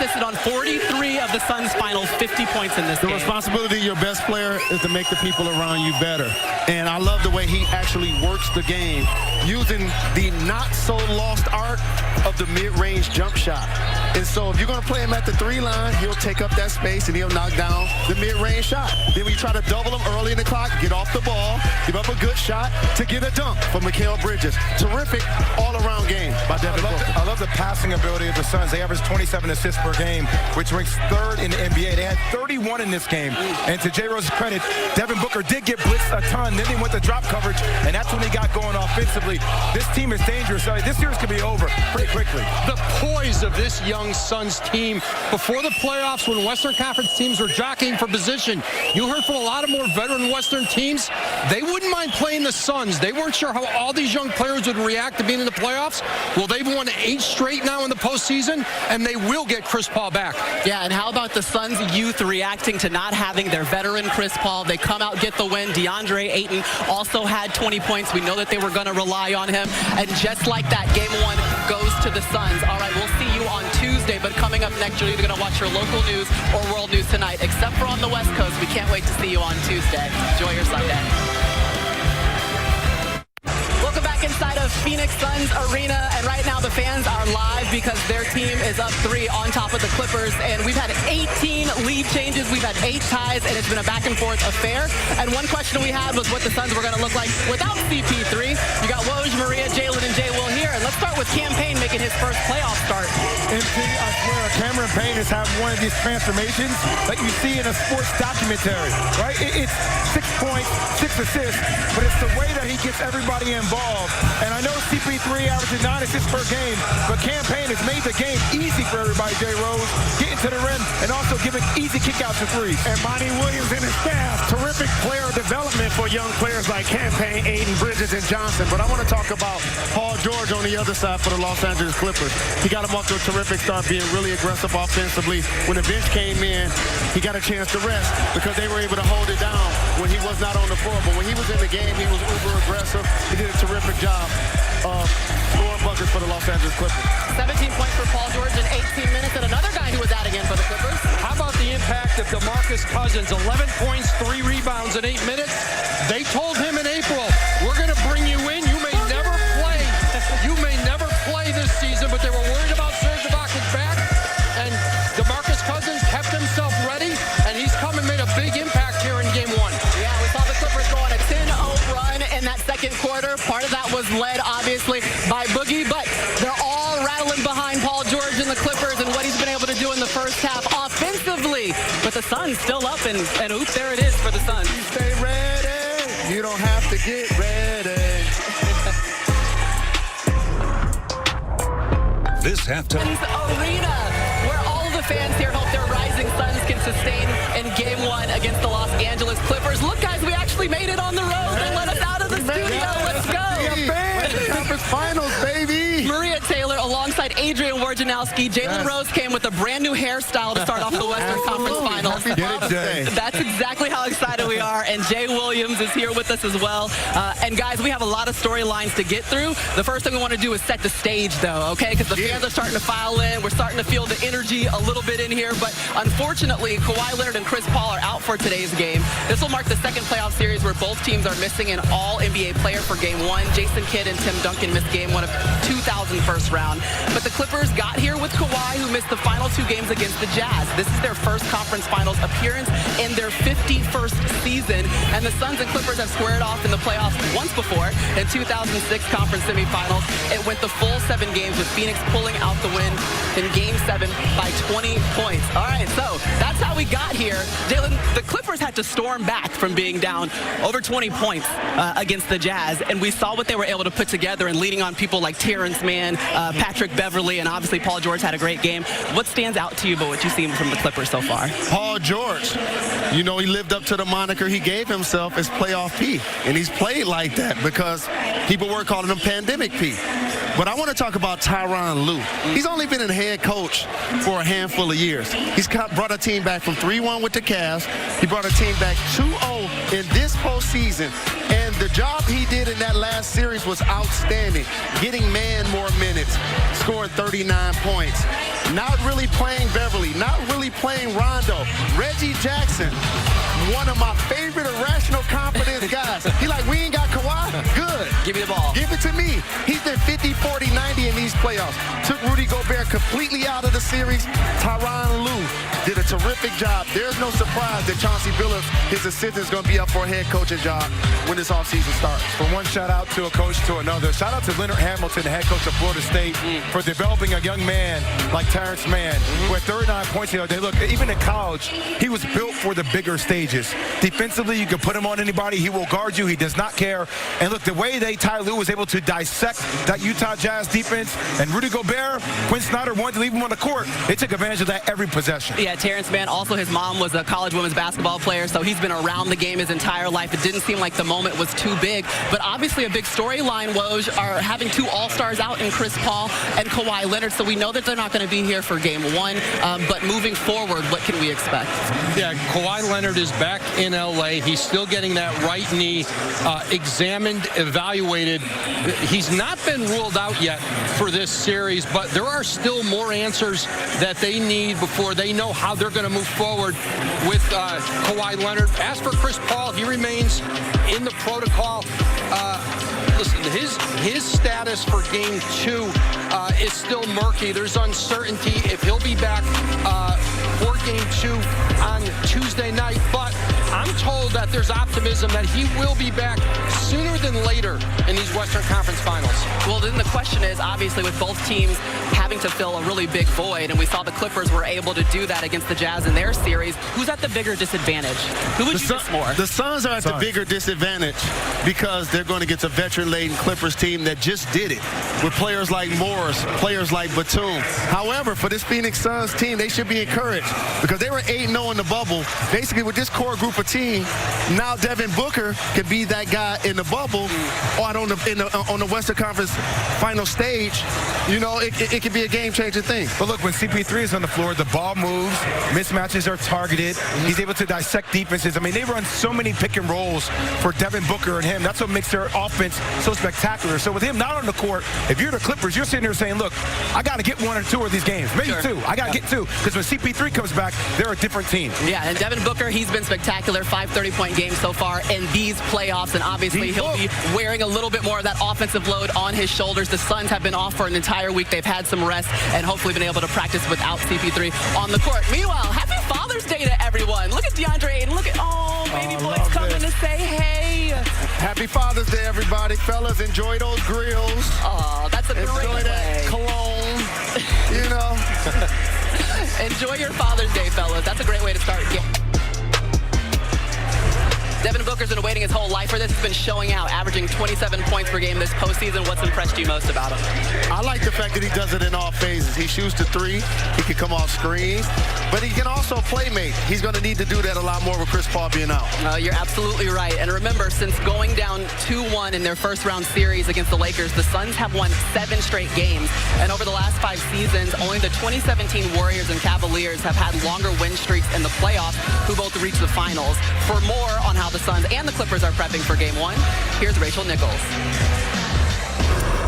assisted on 43 of the Suns' final 50 points in this game. The responsibility of your best player is to make the people around you better. And I love the way he actually works the game using the not-so-lost art of the mid-range jump shot. And so if you're going to play him at the 3-line, he'll take up that space and he'll knock down the mid-range shot. Then we try to double him early in the clock, get off the ball, give up a good shot to get a dunk for Mikal Bridges. Terrific all-around game by Devin Booker. I love the passing ability of the Suns. They average 27 assists per game, which ranks third in the NBA. They had 31 in this game. And to J. Rose's credit, Devin Booker did get blitzed a ton. Then he went to drop coverage, and that's when he got going offensively. This team is dangerous. This series could be over pretty quickly. The poise of this young Suns team before the playoffs, when Western Conference teams were jockeying for position, you heard from a lot of more veteran Western teams, they wouldn't mind playing the Suns. They weren't sure how all these young players would react to being in the playoffs. Well, they've won 8 straight now in the postseason, and they will get Chris Paul back. Yeah, and how about the Suns youth reacting to not having their veteran Chris Paul? They come out, get the win. DeAndre Ayton also had 20 points. We know that they were going to rely on him. And just like that, game 1 goes to the Suns. All right, we'll see you on Tuesday, but coming up next, you're either going to watch your local news or world news tonight. Except for on the West Coast, we can't wait to see you on Tuesday. Enjoy your Sunday. Welcome back inside of Phoenix Suns Arena, and right now the fans are live because their team is up 3 on top of the Clippers, and we've had 18 lead changes, we've had 8 ties, and it's been a back-and-forth affair. And one question we had was what the Suns were going to look like without CP3. You got Woj, Maria, Jalen, and Jay Will here, and let's start with Cam Payne making his first playoff start. MP, I swear, Cameron Payne has had one of these transformations that you see in a sports documentary, right? It's 6 points, 6 assists, but it's the way that he gets everybody involved. And I know CP3 averages 9 assists per game, but Cam Payne has made the game easy for everybody, J. Rose, getting to the rim and also giving easy kickouts to threes. And Monty Williams and his staff, terrific player development for young players like Cam Payne, Ayton, Bridges, and Johnson. But I want to talk about Paul George on the other side for the Los Angeles Clippers. He got him off to a terrific start, being really aggressive offensively. When the bench came in, he got a chance to rest because they were able to hold it down when he was not on the floor. But when he was in the game, he was uber aggressive. He did a terrific job of scoring buckets for the Los Angeles Clippers. 17 points for Paul George in 18 minutes, and another guy who was adding in for the Clippers. How about the impact of DeMarcus Cousins? 11 points, 3 rebounds in 8 minutes. They told him in April, we're going to bring you in. You may never play. You may never play this season, but they were worried about Serge Ibaka's back, and DeMarcus Cousins kept himself ready, and he's come and made a big impact here in game 1. Yeah, we saw the Clippers go on a 10-0 run in that second quarter. Part of that was led, obviously, by Boogie, but they're all rattling behind Paul George and the Clippers and what he's been able to do in the first half offensively. But the Suns still up, and oops, there it is for the Suns. Stay ready. You don't have to get ready. This halftime Arena, where all of the fans here hope their rising Suns can sustain in game 1 against the Los Angeles Clippers. Look, guys, we actually made it on the road. They let us out of the studio. Let's go. Conference Finals, baby. Maria Taylor alongside Adrian Wojnarowski. Jalen Rose came with a brand new hairstyle to start off the Western Conference Finals. Get it, Jay. That's exactly how excited we are. And Jay Williams is here with us as well. And guys, we have a lot of storylines to get through. The first thing we want to do is set the stage, though, okay? Because the fans are starting to file in. We're starting to feel the energy a little bit in here. But unfortunately, Kawhi Leonard and Chris Paul are out for today's game. This will mark the second playoff series where both teams are missing an all-NBA player for game 1. Jason Kidd and Tim Duncan missed game 1 of 2000 first round. But the Clippers got here with Kawhi, who missed the final 2 games against the Jazz. This is their first conference finals appearance in their 51st season. And the Suns and Clippers have squared off in the playoffs once before in 2006 conference semifinals. It went the full 7 games with Phoenix pulling out the win in game 7 by 20 points. All right, so that's how we got here. Jalen, the Clippers had to storm back from being down over 20 points against the Jazz, and we saw what they were able to put together and leading on people like Terrence Mann, Patrick Beverley, and obviously Paul George had a great game. What stands out to you about what you've seen from the Clippers so far? Paul George, you know, he lived up to the moniker he gave himself as Playoff P, and he's played like that because people were calling him Pandemic P. But I want to talk about Tyronn Lue. He's only been a head coach for a handful of years. He's brought a team back from 3-1 with the Cavs. He brought a team back 2-0 in this postseason. And the job he did in that last series was outstanding, getting man more minutes, scoring 39 points. not really playing Beverly, not really playing Rondo. Reggie Jackson, one of my favorite irrational confidence guys. He like, we ain't got Kawhi? Good. Give me the ball. Give it to me. He's been 50, 40, 90 in these playoffs. Took Rudy Gobert completely out of the series. Tyronn Lue did a terrific job. There's no surprise that Chauncey Billups, his assistant, is going to be up for a head coaching job when this offseason starts. From one shout out to a coach to another, shout out to Leonard Hamilton, the head coach of Florida State, for developing a young man like Terrence Mann, who had 39 points the other day. Look, even in college, he was built for the bigger stages. Defensively, you can put him on anybody. He will guard you. He does not care. And look, the way Ty Lue was able to dissect that Utah Jazz defense, and Rudy Gobert, Quinn Snyder wanted to leave him on the court. They took advantage of that every possession. Yeah, Terrence Mann, also his mom was a college women's basketball player, so he's been around the game his entire life. It didn't seem like the moment was too big, but obviously a big storyline, Woj, are having two All-Stars out in Chris Paul and Kawhi Leonard, so we know that they're not going to be here for Game 1, but moving forward, what can we expect? Yeah, Kawhi Leonard is back in L.A. He's still getting that right knee examined, evaluated. He's not been ruled out yet for this series, but there are still more answers that they need before they know how they're going to move forward with Kawhi Leonard. As for Chris Paul, he remains in the protocol. Listen, his status for Game 2 is still murky. There's uncertainty if he'll be back for Game 2 on Tuesday night, but I'm told that there's optimism that he will be back sooner than later in these Western Conference Finals. Well, then the question is, obviously, with both teams having to fill a really big void, and we saw the Clippers were able to do that against the Jazz in their series, who's at the bigger disadvantage? Who would you miss more? The Suns are at the bigger disadvantage because they're going to get a veteran-laden Clippers team that just did it with players like Morris, players like Batum. However, for this Phoenix Suns team, they should be encouraged because they were 8-0 in the bubble. Basically, with this core group of team, now Devin Booker could be that guy in the bubble or on the Western Conference final stage. You know, it could be a game-changing thing. But look, when CP3 is on the floor, the ball moves, mismatches are targeted. He's able to dissect defenses. I mean, they run so many pick and rolls for Devin Booker and him. That's what makes their offense so spectacular. So with him not on the court, if you're the Clippers, you're sitting there saying, look, I got to get one or two of these games. Maybe two. I got to get two. Because when CP3 comes back, they're a different team. Yeah, and Devin Booker, he's been spectacular. 5 30-point games so far in these playoffs, and obviously he'll be wearing a little bit more of that offensive load on his shoulders. The Suns have been off for an entire week. They've had some rest and hopefully been able to practice without CP3 on the court. Meanwhile, happy Father's Day to everyone. Look at DeAndre Ayton. Look at, baby boy's coming to say hey. Happy Father's Day, everybody. Fellas, enjoy those grills. Oh, that's a great Enjoy way. that cologne, you know. Enjoy your Father's Day, fellas. That's a great way to start. Devin Booker's been waiting his whole life for this. He's been showing out, averaging 27 points per game this postseason. What's impressed you most about him? I like the fact that he does it in all phases. He shoots the three. He can come off screens. But he can also play make. He's going to need to do that a lot more with Chris Paul being out. You're absolutely right. And remember, since going down 2-1 in their first-round series against the Lakers, the Suns have won 7 straight games. And over the last 5 seasons, only the 2017 Warriors and Cavaliers have had longer win streaks in the playoffs, who both reached the finals. For more on how the Suns and the Clippers are prepping for Game 1, here's Rachel Nichols.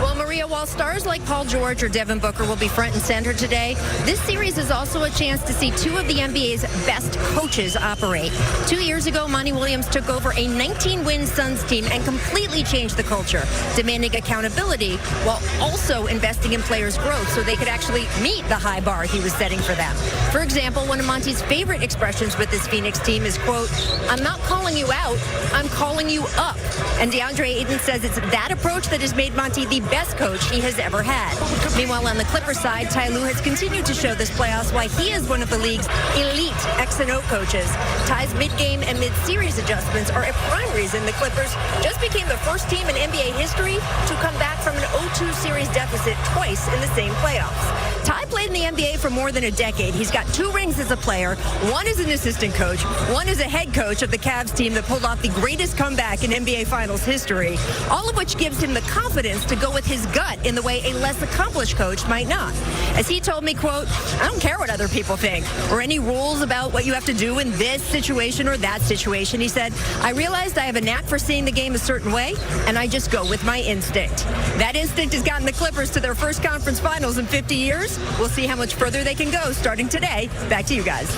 Well, Maria, while stars like Paul George or Devin Booker will be front and center today, this series is also a chance to see 2 of the NBA's best coaches operate. 2 years ago, Monty Williams took over a 19-win Suns team and completely changed the culture, demanding accountability while also investing in players' growth so they could actually meet the high bar he was setting for them. For example, one of Monty's favorite expressions with this Phoenix team is, quote, "I'm not calling you out, I'm calling you up." And DeAndre Ayton says it's that approach that has made Monty the best coach he has ever had. Meanwhile, on the Clippers side, Ty Lue has continued to show this playoffs why he is one of the league's elite X and O coaches. Ty's mid-game and mid-series adjustments are a prime reason the Clippers just became the first team in NBA history to come back from an 0-2 series deficit twice in the same playoffs. Ty played in the NBA for more than a decade. He's got 2 rings as a player, 1 as an assistant coach, 1 as a head coach of the Cavs team that pulled off the greatest comeback in NBA Finals history, all of which gives him the confidence to go with his gut in the way a less accomplished coach might not. As he told me, quote, I don't care what other people think or any rules about what you have to do in this situation or that situation. He said, I realized I have a knack for seeing the game a certain way, and I just go with my instinct. That instinct has gotten the Clippers to their first conference finals in 50 years. We'll see how much further they can go starting today. Back to you guys.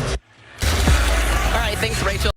All right, thanks, Rachel.